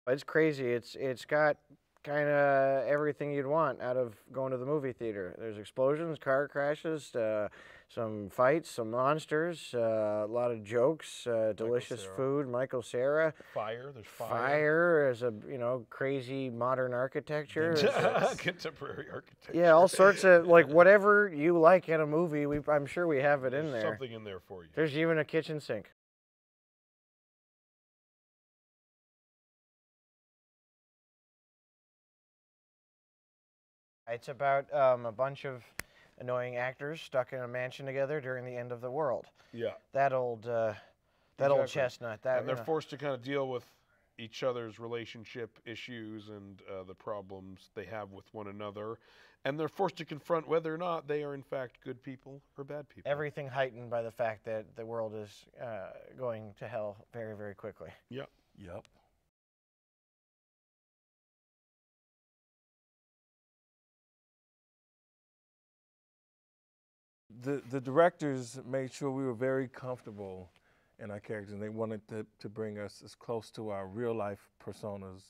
It's crazy. It's got kind of everything you'd want out of going to the movie theater. There's explosions, car crashes, some fights, some monsters, a lot of jokes, delicious food. Michael Cera. Fire. There's fire. Fire as a crazy modern architecture. Contemporary architecture. Yeah, all sorts of like whatever you like in a movie. I'm sure we have it in there. Something in there for you. There's even a kitchen sink. It's about a bunch of annoying actors stuck in a mansion together during the end of the world. Yeah. That old chestnut. And they're forced to kind of deal with each other's relationship issues and the problems they have with one another. And they're forced to confront whether or not they are in fact good people or bad people. Everything heightened by the fact that the world is going to hell very, very quickly. Yep. Yep. The directors made sure we were very comfortable in our characters, and they wanted to bring us as close to our real life personas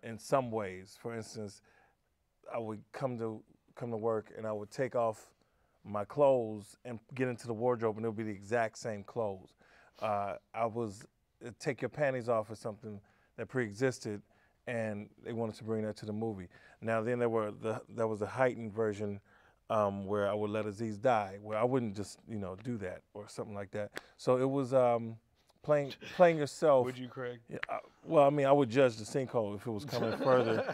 in some ways. For instance, I would come to work and I would take off my clothes and get into the wardrobe, and it would be the exact same clothes. I was Take Your Panties Off or something that pre-existed, and they wanted to bring that to the movie. Now then there was a heightened version where I would let Aziz die, where I wouldn't just do that or something like that. So it was playing yourself. Would you, Craig? Yeah, well, I mean, I would judge the sinkhole if it was coming further,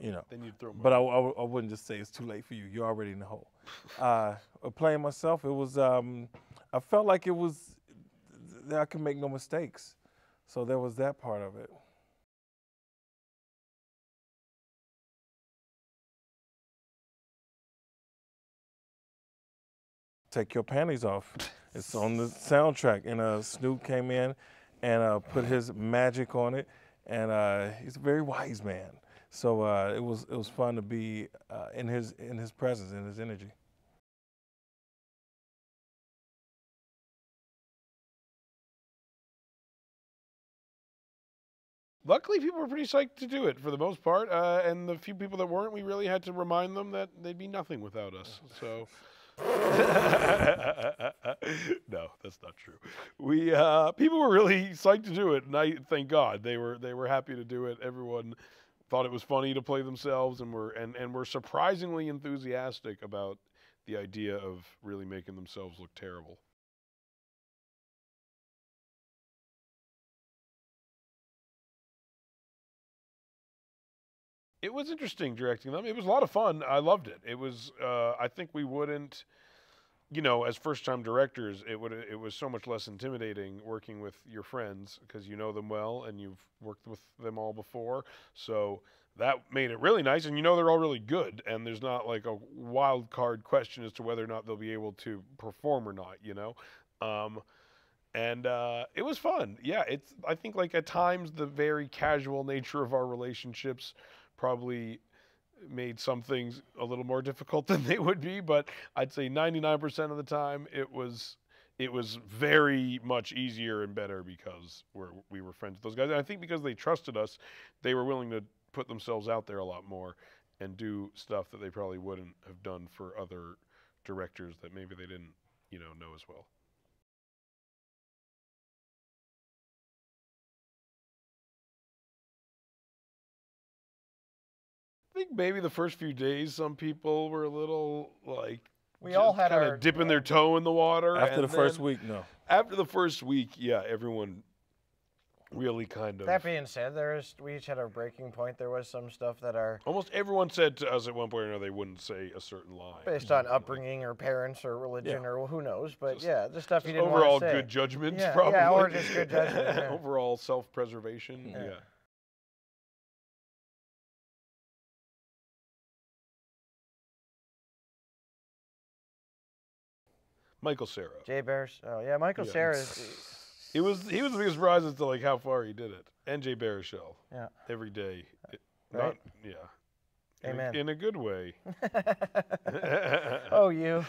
Then you'd throw. But I wouldn't just say it's too late for you. You're already in the hole. Playing myself, it was. I felt like it was that I could make no mistakes, so there was that part of it. Take Your Panties Off. It's on the soundtrack, and Snoop came in and put his magic on it, and he's a very wise man. So it was fun to be in his presence, in his energy. Luckily, people were pretty psyched to do it for the most part, and the few people that weren't, we really had to remind them that they'd be nothing without us. So. No, that's not true. People were really psyched to do it, and I thank God they were happy to do it. Everyone thought it was funny to play themselves, and were surprisingly enthusiastic about the idea of really making themselves look terrible. It was interesting directing them. It was a lot of fun. I loved it. It was. I think we wouldn't, as first-time directors, it was so much less intimidating working with your friends because you know them well and you've worked with them all before. So that made it really nice, and they're all really good, and there's not like a wild card question as to whether or not they'll be able to perform or not. And it was fun. Yeah, I think like at times the very casual nature of our relationships probably made some things a little more difficult than they would be, but I'd say 99% of the time it was very much easier and better because we were friends with those guys. And I think because they trusted us, they were willing to put themselves out there a lot more and do stuff that they probably wouldn't have done for other directors that maybe they didn't, know as well. I think maybe the first few days, some people were a little like we all had kind of dipping their toe in the water. After the first week, no. After the first week, yeah, everyone really kind of. That being said, we each had our breaking point. There was some stuff that almost everyone said to us at one point or another they wouldn't say a certain line based on upbringing or parents or religion or who knows. But the stuff you didn't overall want to say. Good judgment, yeah, probably. Yeah, or just good judgment. Yeah. Overall self-preservation. Yeah. Michael Cera. Jay Bears. Oh yeah, Michael Cera is. He was the biggest surprise as to like how far he did it. And Jay Baruchel. Yeah. Every day. Right. Yeah. Amen. In a good way. Oh, you.